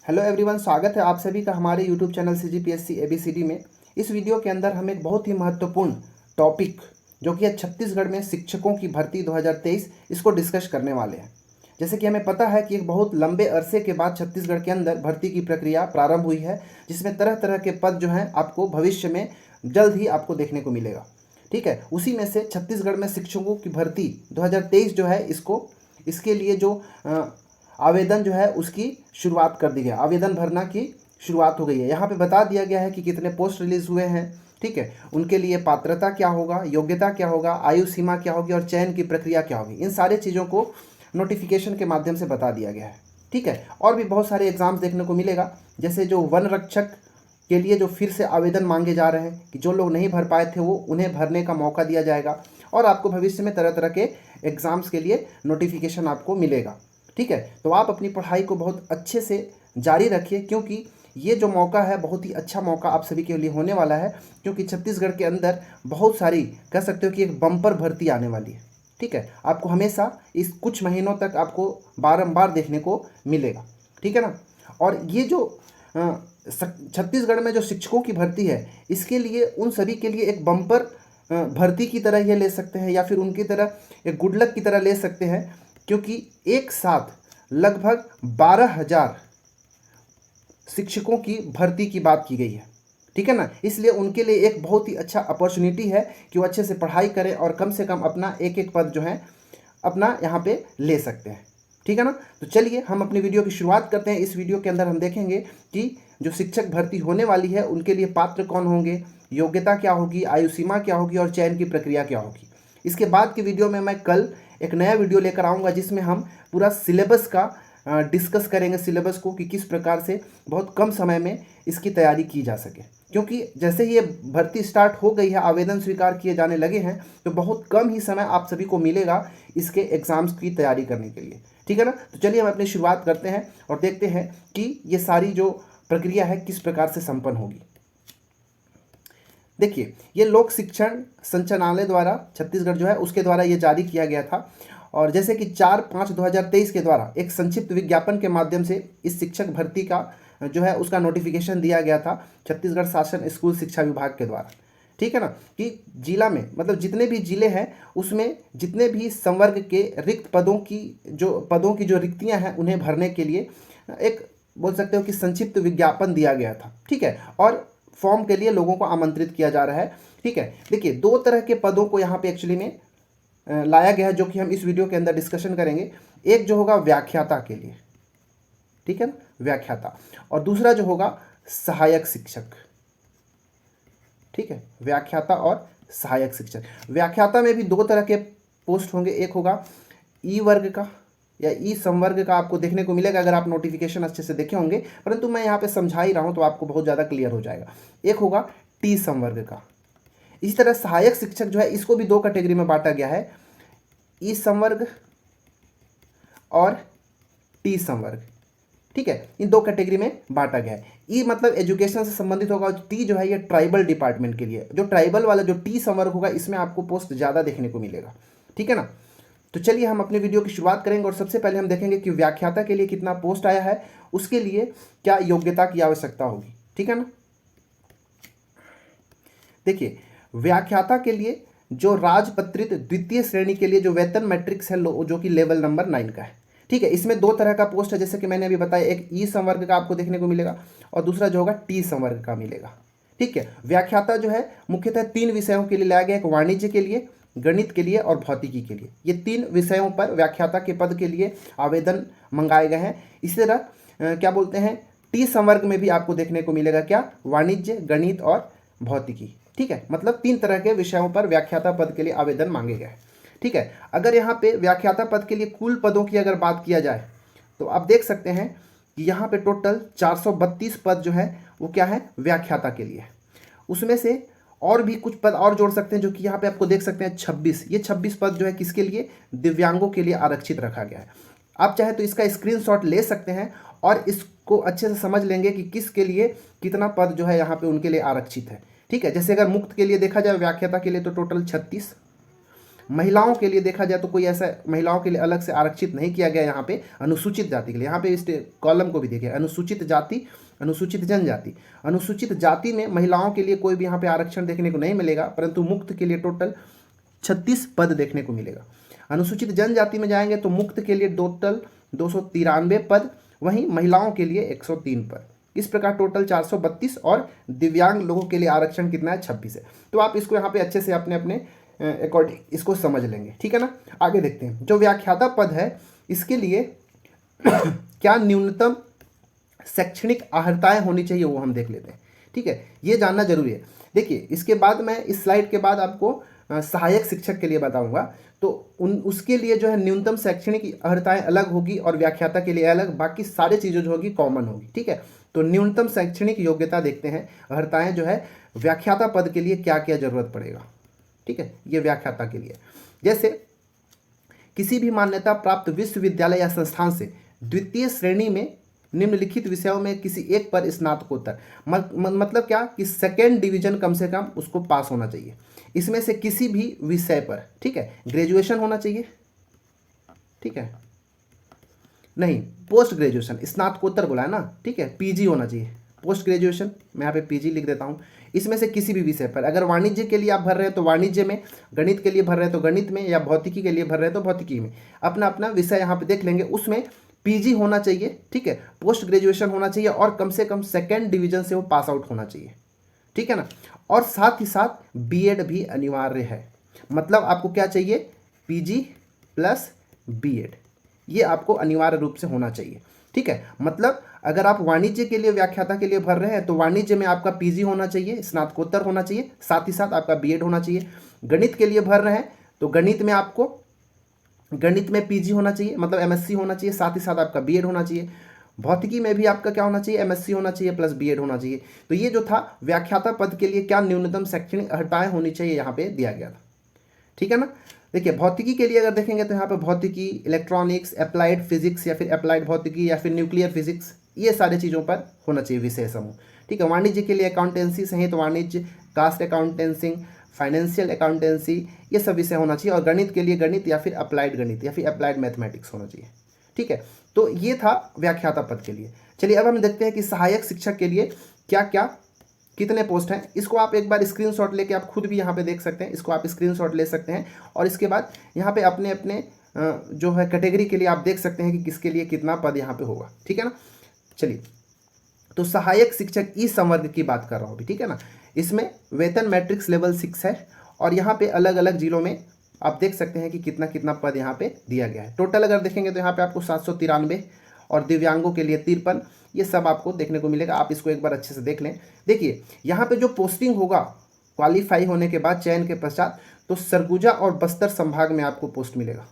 Hello everyone, स्वागत है आप सभी का हमारे यूट्यूब चैनल CGPSC ABCD में। इस वीडियो के अंदर हम एक बहुत ही महत्वपूर्ण टॉपिक जो कि है छत्तीसगढ़ में शिक्षकों की भर्ती 2023 इसको डिस्कस करने वाले हैं। जैसे कि हमें पता है कि एक बहुत लंबे अरसे के बाद छत्तीसगढ़ के अंदर भर्ती की प्रक्रिया प्रारंभ हुई है, जिसमें तरह तरह के पद जो हैं आपको भविष्य में जल्द ही आपको देखने को मिलेगा। ठीक है, उसी में से छत्तीसगढ़ में शिक्षकों की भर्ती 2023 जो है इसके लिए जो आवेदन जो है उसकी शुरुआत कर दी गई, आवेदन भरना की शुरुआत हो गई है। यहाँ पे बता दिया गया है कि कितने पोस्ट रिलीज हुए हैं। ठीक है, उनके लिए पात्रता क्या होगा, योग्यता क्या होगा, आयु सीमा क्या होगी और चयन की प्रक्रिया क्या होगी, इन सारे चीज़ों को नोटिफिकेशन के माध्यम से बता दिया गया है। ठीक है, और भी बहुत सारे एग्जाम्स देखने को मिलेगा, जैसे जो वन रक्षक के लिए जो फिर से आवेदन मांगे जा रहे हैं कि जो लोग नहीं भर पाए थे वो उन्हें भरने का मौका दिया जाएगा, और आपको भविष्य में तरह तरह के एग्ज़ाम्स के लिए नोटिफिकेशन आपको मिलेगा। ठीक है, तो आप अपनी पढ़ाई को बहुत अच्छे से जारी रखिए, क्योंकि ये जो मौका है बहुत ही अच्छा मौका आप सभी के लिए होने वाला है, क्योंकि छत्तीसगढ़ के अंदर बहुत सारी कह सकते हो कि एक बम्पर भर्ती आने वाली है। ठीक है, आपको हमेशा इस कुछ महीनों तक आपको बारंबार देखने को मिलेगा। ठीक है ना। और ये जो छत्तीसगढ़ में जो शिक्षकों की भर्ती है, इसके लिए उन सभी के लिए एक बम्पर भर्ती की तरह ये ले सकते हैं, या फिर उनकी तरह एक गुड लक की तरह ले सकते हैं, क्योंकि एक साथ लगभग 12,000 शिक्षकों की भर्ती की बात की गई है। ठीक है ना, इसलिए उनके लिए एक बहुत ही अच्छा अपॉर्चुनिटी है कि वो अच्छे से पढ़ाई करें और कम से कम अपना एक एक पद जो है अपना यहाँ पे ले सकते हैं। ठीक है ना। तो चलिए हम अपनी वीडियो की शुरुआत करते हैं। इस वीडियो के अंदर हम देखेंगे कि जो शिक्षक भर्ती होने वाली है उनके लिए पात्र कौन होंगे, योग्यता क्या होगी, आयु सीमा क्या होगी और चयन की प्रक्रिया क्या होगी। इसके बाद की वीडियो में मैं कल एक नया वीडियो लेकर आऊँगा, जिसमें हम पूरा सिलेबस का डिस्कस करेंगे, सिलेबस को कि किस प्रकार से बहुत कम समय में इसकी तैयारी की जा सके। क्योंकि जैसे ही ये भर्ती स्टार्ट हो गई है, आवेदन स्वीकार किए जाने लगे हैं, तो बहुत कम ही समय आप सभी को मिलेगा इसके एग्ज़ाम्स की तैयारी करने के लिए। ठीक है ना। तो चलिए हम अपनी शुरुआत करते हैं और देखते हैं कि ये सारी जो प्रक्रिया है किस प्रकार से संपन्न होगी। देखिए, ये लोक शिक्षण संचालनालय द्वारा छत्तीसगढ़ जो है उसके द्वारा ये जारी किया गया था, और जैसे कि 4/5/2023 के द्वारा एक संक्षिप्त विज्ञापन के माध्यम से इस शिक्षक भर्ती का जो है उसका नोटिफिकेशन दिया गया था छत्तीसगढ़ शासन स्कूल शिक्षा विभाग के द्वारा। ठीक है ना, कि जिला में मतलब जितने भी जिले हैं उसमें जितने भी संवर्ग के रिक्त पदों की जो रिक्तियां हैं उन्हें भरने के लिए एक बोल सकते हो कि संक्षिप्त विज्ञापन दिया गया था। ठीक है, और फॉर्म के लिए लोगों को आमंत्रित किया जा रहा है। ठीक है, देखिए दो तरह के पदों को यहाँ पे एक्चुअली में लाया गया है, जो कि हम इस वीडियो के अंदर डिस्कशन करेंगे। एक जो होगा व्याख्याता के लिए, ठीक है ना, व्याख्याता, और दूसरा जो होगा सहायक शिक्षक। ठीक है, व्याख्याता और सहायक शिक्षक। व्याख्याता में भी दो तरह के पोस्ट होंगे, एक होगा ई वर्ग का या ई संवर्ग का, आपको देखने को मिलेगा अगर आप नोटिफिकेशन अच्छे से देखे होंगे, परंतु मैं यहाँ पे समझा ही रहा हूँ तो आपको बहुत ज़्यादा क्लियर हो जाएगा। एक होगा टी संवर्ग का। इसी तरह सहायक शिक्षक जो है इसको भी दो कैटेगरी में बांटा गया है, ई संवर्ग और टी संवर्ग। ठीक है, इन दो कैटेगरी में बांटा गया है। ई मतलब एजुकेशन से संबंधित होगा, और टी जो है ये ट्राइबल डिपार्टमेंट के लिए। जो ट्राइबल वाला जो टी संवर्ग होगा इसमें आपको पोस्ट ज़्यादा देखने को मिलेगा। ठीक है ना। तो चलिए हम अपने वीडियो की शुरुआत करेंगे, और सबसे पहले हम देखेंगे कि व्याख्याता के लिए कितना पोस्ट आया है, उसके लिए क्या योग्यता की आवश्यकता होगी। ठीक है ना। देखिए, व्याख्याता के लिए जो राजपत्रित द्वितीय श्रेणी के लिए जो वेतन मैट्रिक्स है जो कि लेवल नंबर 9 का है। ठीक है, इसमें दो तरह का पोस्ट है, जैसे कि मैंने अभी बताया, एक ई संवर्ग का आपको देखने को मिलेगा और दूसरा जो होगा टी संवर्ग का मिलेगा। ठीक है, व्याख्याता जो है मुख्यतः 3 विषयों के लिए लाया गया, एक वाणिज्य के लिए, गणित के लिए और भौतिकी के लिए। ये 3 विषयों पर व्याख्याता के पद के लिए आवेदन मंगाए गए हैं। इसी तरह क्या बोलते हैं, टी संवर्ग में भी आपको देखने को मिलेगा क्या, वाणिज्य, गणित और भौतिकी। ठीक है, मतलब 3 तरह के विषयों पर व्याख्याता पद के लिए आवेदन मांगे गए। ठीक है, अगर यहाँ पे व्याख्याता पद के लिए कुल पदों की अगर बात किया जाए तो आप देख सकते हैं कि यहाँ पे टोटल 432 पद जो है वो क्या है, व्याख्याता के लिए। उसमें से और भी कुछ पद और जोड़ सकते हैं, जो कि यहाँ पे आपको देख सकते हैं 26। ये 26 पद जो है किसके लिए, दिव्यांगों के लिए आरक्षित रखा गया है। आप चाहे तो इसका स्क्रीनशॉट ले सकते हैं और इसको अच्छे से समझ लेंगे कि किसके लिए कितना पद जो है यहाँ पे उनके लिए आरक्षित है। ठीक है, जैसे अगर मुक्त के लिए देखा जाए व्याख्याता के लिए तो टोटल 36, महिलाओं के लिए देखा जाए तो कोई ऐसा महिलाओं के लिए अलग से आरक्षित नहीं किया गया यहाँ पे अनुसूचित जाति के लिए। यहाँ पे इस कॉलम को भी देखिए, अनुसूचित जाति, अनुसूचित जनजाति। अनुसूचित जाति में महिलाओं के लिए कोई भी यहाँ पे आरक्षण देखने को नहीं मिलेगा, परंतु मुक्त के लिए टोटल 36 पद देखने को मिलेगा। अनुसूचित जनजाति में जाएंगे तो मुक्त के लिए टोटल 293 पद, वहीं महिलाओं के लिए 103 पद। इस प्रकार टोटल 432 और दिव्यांग लोगों के लिए आरक्षण कितना है, 26 है। तो आप इसको यहाँ पे अच्छे से अपने अपने अकॉर्डिंग इसको समझ लेंगे, ठीक है ना। आगे देखते हैं, जो व्याख्याता पद है इसके लिए क्या न्यूनतम शैक्षणिक अर्हताएं होनी चाहिए वो हम देख लेते हैं, ठीक है। ये जानना जरूरी है। देखिए इसके बाद मैं इस स्लाइड के बाद आपको सहायक शिक्षक के लिए बताऊंगा, तो उसके लिए जो है न्यूनतम शैक्षणिक अर्हताएं अलग होगी और व्याख्याता के लिए अलग, बाकी सारी चीज़ें जो होगी कॉमन होगी, ठीक है। तो न्यूनतम शैक्षणिक योग्यता देखते हैं, अर्हताएं जो है व्याख्याता पद के लिए क्या क्या जरूरत पड़ेगा, ठीक है। ये व्याख्याता के लिए जैसे किसी भी मान्यता प्राप्त विश्वविद्यालय या संस्थान से द्वितीय श्रेणी में निम्नलिखित विषयों में किसी एक पर स्नातकोत्तर, मतलब क्या कि सेकेंड डिवीजन कम से कम उसको पास होना चाहिए। इसमें से किसी भी विषय पर, ठीक है, ग्रेजुएशन होना चाहिए, ठीक है, नहीं पोस्ट ग्रेजुएशन, स्नातकोत्तर बोला है ना, ठीक है, पीजी होना चाहिए। पोस्ट ग्रेजुएशन मैं यहाँ पे पीजी लिख देता हूँ। इसमें से किसी भी विषय पर, अगर वाणिज्य के लिए आप भर रहे हैं तो वाणिज्य में, गणित के लिए भर रहे हैं तो गणित में, या भौतिकी के लिए भर रहे हैं तो भौतिकी में, अपना अपना विषय यहाँ पे देख लेंगे। उसमें पीजी होना चाहिए, ठीक है, पोस्ट ग्रेजुएशन होना चाहिए और कम से कम सेकेंड डिवीजन से वो पास आउट होना चाहिए, ठीक है ना। और साथ ही साथ बीएड भी अनिवार्य है। मतलब आपको क्या चाहिए, पीजी प्लस बीएड, ये आपको अनिवार्य रूप से होना चाहिए, ठीक है। मतलब अगर आप वाणिज्य के लिए व्याख्याता के लिए भर रहे हैं तो वाणिज्य में आपका पीजी होना चाहिए, स्नातकोत्तर होना चाहिए, साथ ही साथ आपका बीएड होना चाहिए। गणित के लिए भर रहे हैं तो गणित में आपको गणित में पीजी होना चाहिए, मतलब एमएससी होना चाहिए, साथ ही साथ आपका बीएड होना चाहिए। भौतिकी में भी आपका क्या होना चाहिए, एमएससी होना चाहिए प्लस बीएड होना चाहिए। तो ये जो था व्याख्याता पद के लिए क्या न्यूनतम शैक्षणिक अर्हताएं होनी चाहिए यहाँ पे दिया गया था, ठीक है ना। देखिए भौतिकी के लिए अगर देखेंगे तो यहाँ पे भौतिकी, इलेक्ट्रॉनिक्स, अप्लाइड फिजिक्स या फिर अप्लाइड भौतिकी या फिर न्यूक्लियर फिजिक्स, ये सारी चीज़ों पर होना चाहिए विषय समूह, ठीक है। वाणिज्य के लिए अकाउंटेंसी सहित वाणिज्य, कास्ट अकाउंटेंसी, फाइनेंशियल अकाउंटेंसी, ये सब विषय होना चाहिए। और गणित के लिए गणित या फिर अप्लाइड गणित या फिर अप्लाइड मैथमेटिक्स होना चाहिए, ठीक है। तो ये था व्याख्याता पद के लिए। चलिए अब हम देखते हैं कि सहायक शिक्षक के लिए क्या क्या कितने पोस्ट हैं। इसको आप एक बार स्क्रीनशॉट लेके आप खुद भी यहाँ पे देख सकते हैं, इसको आप स्क्रीनशॉट ले सकते हैं और इसके बाद यहाँ पे अपने अपने जो है कैटेगरी के लिए आप देख सकते हैं कि किसके लिए कितना पद यहाँ पे होगा, ठीक है ना। चलिए तो सहायक शिक्षक ई संवर्ग की बात कर रहा हूँ अभी, ठीक है ना। इसमें वेतन मैट्रिक्स लेवल 6 है और यहाँ पे अलग अलग जिलों में आप देख सकते हैं कि कितना कितना पद यहाँ पे दिया गया है। टोटल अगर देखेंगे तो यहाँ पे आपको 793 और दिव्यांगों के लिए 53, ये सब आपको देखने को मिलेगा। आप इसको एक बार अच्छे से देख लें। देखिए यहाँ पे जो पोस्टिंग होगा क्वालिफाई होने के बाद चयन के पश्चात, तो सरगुजा और बस्तर संभाग में आपको पोस्ट मिलेगा,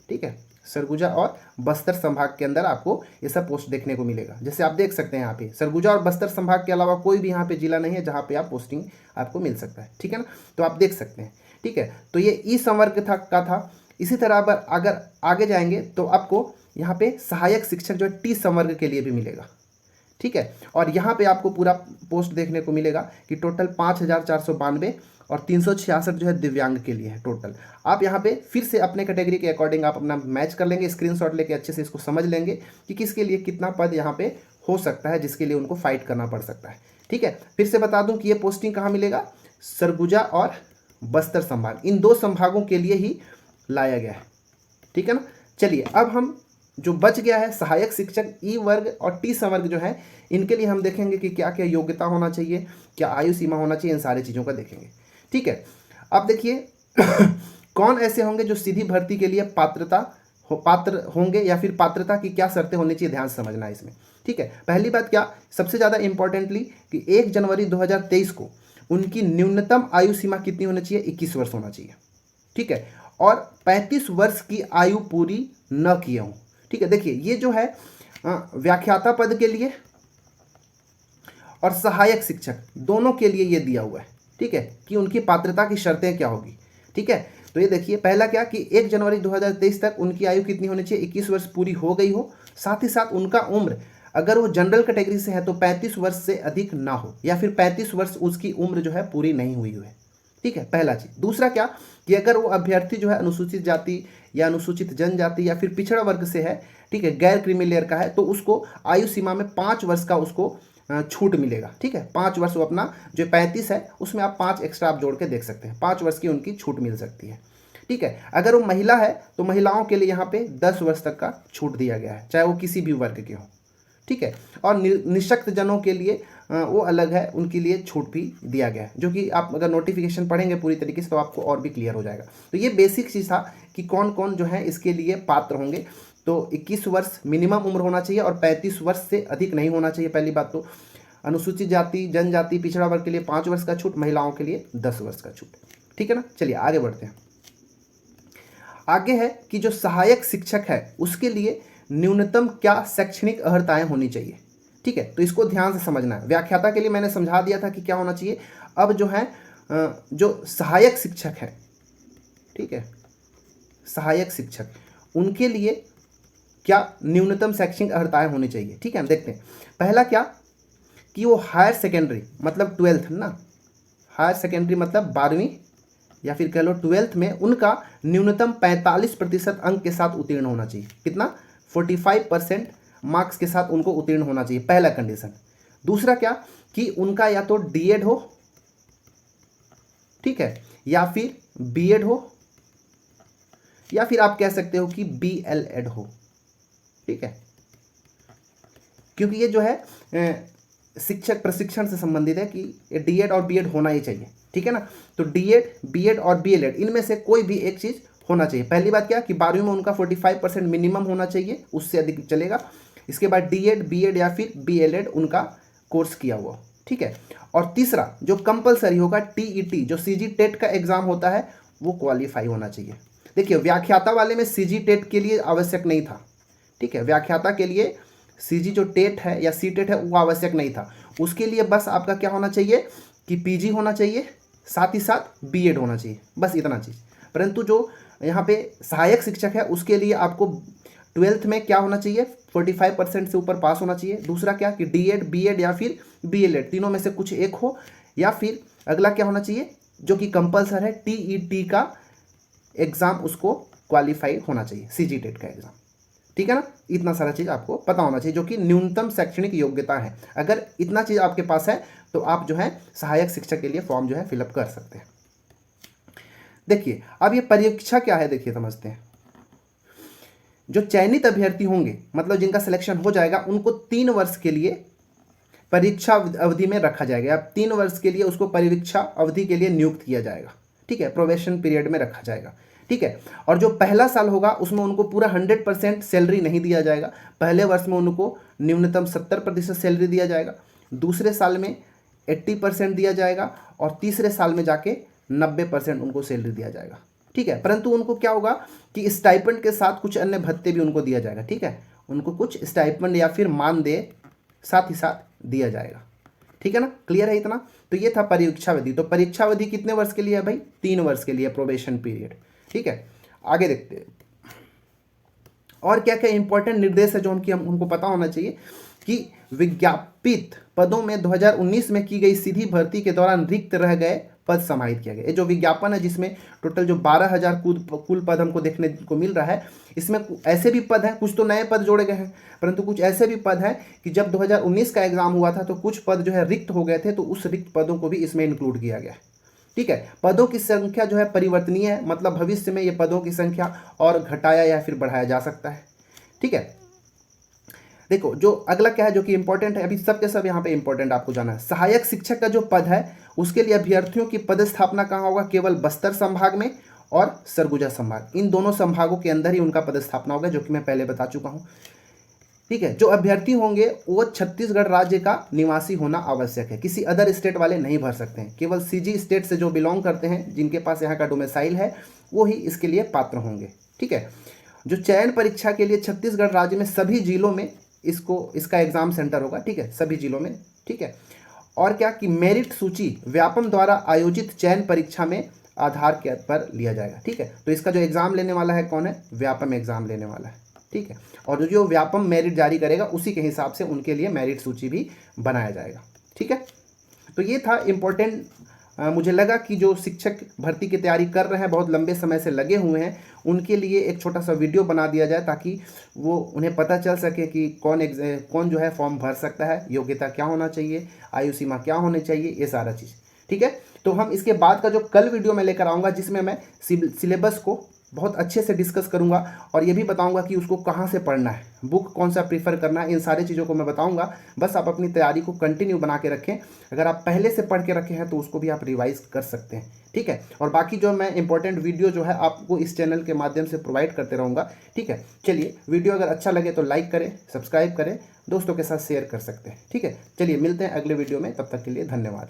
ठीक है। सरगुजा और बस्तर संभाग के अंदर आपको ये सब पोस्ट देखने को मिलेगा। जैसे आप देख सकते हैं यहाँ पे सरगुजा और बस्तर संभाग के अलावा कोई भी यहाँ पे जिला नहीं है जहाँ पे आप पोस्टिंग आपको मिल सकता है, ठीक है ना। तो आप देख सकते हैं, ठीक है। तो ये ई संवर्ग था। इसी तरह अगर आगे जाएंगे तो आपको यहाँ पे सहायक शिक्षक जो है टी संवर्ग के लिए भी मिलेगा, ठीक है। और यहाँ पे आपको पूरा पोस्ट देखने को मिलेगा कि टोटल 5492 और 366 जो है दिव्यांग के लिए है टोटल। आप यहाँ पे फिर से अपने कैटेगरी के अकॉर्डिंग आप अपना मैच कर लेंगे, स्क्रीनशॉट लेके अच्छे से इसको समझ लेंगे कि किसके लिए कितना पद यहाँ पे हो सकता है जिसके लिए उनको फाइट करना पड़ सकता है, ठीक है। फिर से बता दूं कि ये पोस्टिंग कहाँ मिलेगा, सरगुजा और बस्तर संभाग, इन 2 संभागों के लिए ही लाया गया है, ठीक है ना। चलिए अब हम जो बच गया है सहायक शिक्षक ई वर्ग और टी संवर्ग जो है, इनके लिए हम देखेंगे कि क्या क्या योग्यता होना चाहिए, क्या आयु सीमा होना चाहिए, इन सारी चीज़ों का देखेंगे, ठीक है। अब देखिए कौन ऐसे होंगे जो सीधी भर्ती के लिए पात्र होंगे या फिर पात्रता की क्या शर्तें होनी चाहिए, ध्यान से समझना है इसमें, ठीक है। पहली बात क्या, सबसे ज़्यादा इंपॉर्टेंटली कि 1 जनवरी 2023 को उनकी न्यूनतम आयु सीमा कितनी होनी चाहिए, 21 वर्ष होना चाहिए, ठीक है। और 35 वर्ष की आयु पूरी न किए हों, ठीक है। देखिए ये जो है व्याख्याता पद के लिए और सहायक शिक्षक दोनों के लिए ये दिया हुआ है, ठीक है, कि उनकी पात्रता की शर्तें क्या होगी, ठीक है। तो ये देखिए पहला क्या कि 1 जनवरी 2023 तक उनकी आयु कितनी होनी चाहिए, 21 वर्ष पूरी हो गई हो। साथ ही साथ उनका उम्र, अगर वो जनरल कैटेगरी से है तो 35 वर्ष से अधिक ना हो, या फिर 35 वर्ष उसकी उम्र जो है पूरी नहीं हुई है, ठीक है, पहला चीज़। दूसरा क्या कि अगर वो अभ्यर्थी जो है अनुसूचित जाति या अनुसूचित जनजाति या फिर पिछड़ा वर्ग से है, ठीक है, गैर क्रीमी लेयर का है, तो उसको आयु सीमा में 5 वर्ष का उसको छूट मिलेगा। ठीक है, 5 वर्ष वो अपना जो 35 है उसमें आप 5 एक्स्ट्रा आप जोड़ के देख सकते हैं, 5 वर्ष की उनकी छूट मिल सकती है। ठीक है, अगर वो महिला है तो महिलाओं के लिए यहाँ पे 10 वर्ष तक का छूट दिया गया है, चाहे वो किसी भी वर्ग के हों। ठीक है, और निःशक्त जनों के लिए वो अलग है, उनके लिए छूट भी दिया गया है, जो कि आप अगर नोटिफिकेशन पढ़ेंगे पूरी तरीके से तो आपको और भी क्लियर हो जाएगा। तो ये बेसिक चीज़ था कि कौन कौन जो है इसके लिए पात्र होंगे। तो 21 वर्ष मिनिमम उम्र होना चाहिए और 35 वर्ष से अधिक नहीं होना चाहिए, पहली बात तो। अनुसूचित जाति जनजाति पिछड़ा वर्ग के लिए 5 वर्ष का छूट, महिलाओं के लिए 10 वर्ष का छूट। ठीक है ना, चलिए आगे बढ़ते हैं। आगे है कि जो सहायक शिक्षक है उसके लिए न्यूनतम क्या शैक्षणिक अर्हताएं होनी चाहिए। ठीक है, तो इसको ध्यान से समझना है। व्याख्याता के लिए मैंने समझा दिया था कि क्या होना चाहिए। अब जो है जो सहायक शिक्षक है, ठीक है, सहायक शिक्षक उनके लिए क्या न्यूनतम शैक्षणिक अर्हताएं होनी चाहिए। ठीक है, हम देखते हैं। पहला क्या कि वो हायर सेकेंडरी मतलब 12th ना, हायर सेकेंडरी मतलब 12वीं या फिर कह लो 12th में उनका न्यूनतम 45% अंक के साथ उत्तीर्ण होना चाहिए। कितना? 45% मार्क्स के साथ उनको उत्तीर्ण होना चाहिए, पहला कंडीशन। दूसरा क्या कि उनका या तो डीएड हो, ठीक है, या फिर बीएड हो, या फिर आप कह सकते हो कि बीएलएड हो। ठीक है, क्योंकि ये जो है शिक्षक प्रशिक्षण से संबंधित है कि डीएड और बीएड होना ही चाहिए। ठीक है ना, तो डीएड बीएड और बीएलएड इनमें से कोई भी एक चीज़ होना चाहिए। पहली बात क्या कि 12वीं में उनका 45% मिनिमम होना चाहिए, उससे अधिक चलेगा। इसके बाद डीएड बीएड या फिर बीएलएड उनका कोर्स किया हुआ। ठीक है, और तीसरा जो कंपलसरी होगा टीईटी जो सीजी टेट का एग्जाम होता है वो क्वालिफाई होना चाहिए। देखिए व्याख्याता वाले में सीजी टेट के लिए आवश्यक नहीं था। ठीक है, व्याख्याता के लिए सीजी जो टेट है या सी टेट है वो आवश्यक नहीं था। उसके लिए बस आपका क्या होना चाहिए कि पीजी होना चाहिए, साथ ही साथ बीएड होना चाहिए, बस इतना चीज़। परंतु जो यहाँ पे सहायक शिक्षक है उसके लिए आपको 12th में क्या होना चाहिए, 45% से ऊपर पास होना चाहिए। दूसरा क्या कि डीएड बीएड या फिर बीएलएड तीनों में से कुछ एक हो, या फिर अगला क्या होना चाहिए जो कि कंपलसरी है टीईटी का एग्ज़ाम उसको क्वालिफाई होना चाहिए, सीजी टेट का एग्ज़ाम। ठीक है ना, इतना सारा चीज़ आपको पता होना चाहिए जो कि न्यूनतम शैक्षणिक योग्यता है। अगर इतना चीज़ आपके पास है तो आप जो है सहायक शिक्षक के लिए फॉर्म जो है फिलअप कर सकते हैं। देखिए अब ये परीक्षा क्या है, देखिए समझते हैं। जो चयनित अभ्यर्थी होंगे मतलब जिनका सिलेक्शन हो जाएगा उनको 3 वर्ष के लिए परीक्षा अवधि में रखा जाएगा। अब 3 वर्ष के लिए उसको परीक्षा अवधि के लिए नियुक्त किया जाएगा। ठीक है, प्रोबेशन पीरियड में रखा जाएगा। ठीक है, और जो पहला साल होगा उसमें उनको पूरा 100% सैलरी नहीं दिया जाएगा। पहले वर्ष में उनको न्यूनतम 70% सैलरी दिया जाएगा, दूसरे साल में 80% दिया जाएगा और तीसरे साल में जाके 90% उनको सैलरी दिया जाएगा। ठीक है, परंतु उनको क्या होगा कि स्टाइपेंड के साथ कुछ अन्य भत्ते भी उनको दिया जाएगा। ठीक है, उनको कुछ स्टाइपेंड या फिर मानदेय साथ ही साथ दिया जाएगा। ठीक है ना, क्लियर है इतना। तो ये था परीक्षावधि। तो परीक्षावधि कितने वर्ष के लिए है भाई? 3 वर्ष के लिए प्रोबेशन पीरियड। ठीक है, आगे देखते हैं और क्या क्या इंपॉर्टेंट निर्देश है जो हमको पता होना चाहिए कि विज्ञापित पदों में 2019 में की गई सीधी भर्ती के दौरान रिक्त रह गए पद समाहित किया गया। ये जो विज्ञापन है जिसमें टोटल जो 12,000 कुल पद हमको देखने को मिल रहा है, इसमें ऐसे भी पद हैं, कुछ तो नए पद जोड़े गए हैं, परंतु कुछ ऐसे भी पद हैं कि जब 2019 का एग्जाम हुआ था तो कुछ पद जो है रिक्त हो गए थे, तो उस रिक्त पदों को भी इसमें इंक्लूड किया गया है। ठीक है, पदों की संख्या जो है परिवर्तनीय है, मतलब भविष्य में ये पदों की संख्या और घटाया या फिर बढ़ाया जा सकता है। ठीक है, देखो जो अगला क्या है जो कि इंपॉर्टेंट है, अभी सब के सब यहाँ पे इंपॉर्टेंट आपको जाना है। सहायक शिक्षक का जो पद है उसके लिए अभ्यर्थियों की पदस्थापना कहाँ होगा? केवल बस्तर संभाग में और सरगुजा संभाग, इन दोनों संभागों के अंदर ही उनका पदस्थापना होगा, जो कि मैं पहले बता चुका हूँ। ठीक है, जो अभ्यर्थी होंगे वो छत्तीसगढ़ राज्य का निवासी होना आवश्यक है, किसी अदर स्टेट वाले नहीं भर सकते हैं। केवल सीजी स्टेट से जो बिलोंग करते हैं, जिनके पास यहाँ का डोमिसाइल है, वो ही इसके लिए पात्र होंगे। ठीक है, जो चयन परीक्षा के लिए छत्तीसगढ़ राज्य में सभी जिलों में इसका एग्जाम सेंटर होगा। ठीक है, सभी जिलों में। ठीक है, और क्या कि मेरिट सूची व्यापम द्वारा आयोजित चयन परीक्षा में आधार के पर लिया जाएगा। ठीक है, तो इसका जो एग्जाम लेने वाला है कौन है? व्यापम एग्जाम लेने वाला है। ठीक है, और जो व्यापम मेरिट जारी करेगा उसी के हिसाब से उनके लिए मेरिट सूची भी बनाया जाएगा। ठीक है, तो ये था इम्पोर्टेंट मुझे लगा कि जो शिक्षक भर्ती की तैयारी कर रहे हैं, बहुत लंबे समय से लगे हुए हैं, उनके लिए एक छोटा सा वीडियो बना दिया जाए ताकि वो उन्हें पता चल सके कि कौन जो है फॉर्म भर सकता है, योग्यता क्या होना चाहिए, आयु सीमा क्या होनी चाहिए, ये सारा चीज़। ठीक है, तो हम इसके बाद का जो कल वीडियो मैं लेकर आऊँगा, जिसमें मैं सिलेबस को बहुत अच्छे से डिस्कस करूंगा और ये भी बताऊंगा कि उसको कहाँ से पढ़ना है, बुक कौन सा प्रीफर करना है, इन सारी चीज़ों को मैं बताऊंगा। बस आप अपनी तैयारी को कंटिन्यू बना के रखें। अगर आप पहले से पढ़ के रखे हैं तो उसको भी आप रिवाइज कर सकते हैं। ठीक है, और बाकी जो मैं इंपॉर्टेंट वीडियो जो है आपको इस चैनल के माध्यम से प्रोवाइड करते रहूँगा। ठीक है, चलिए, वीडियो अगर अच्छा लगे तो लाइक करें, सब्सक्राइब करें, दोस्तों के साथ शेयर कर सकते हैं। ठीक है, चलिए मिलते हैं अगले वीडियो में, तब तक के लिए धन्यवाद।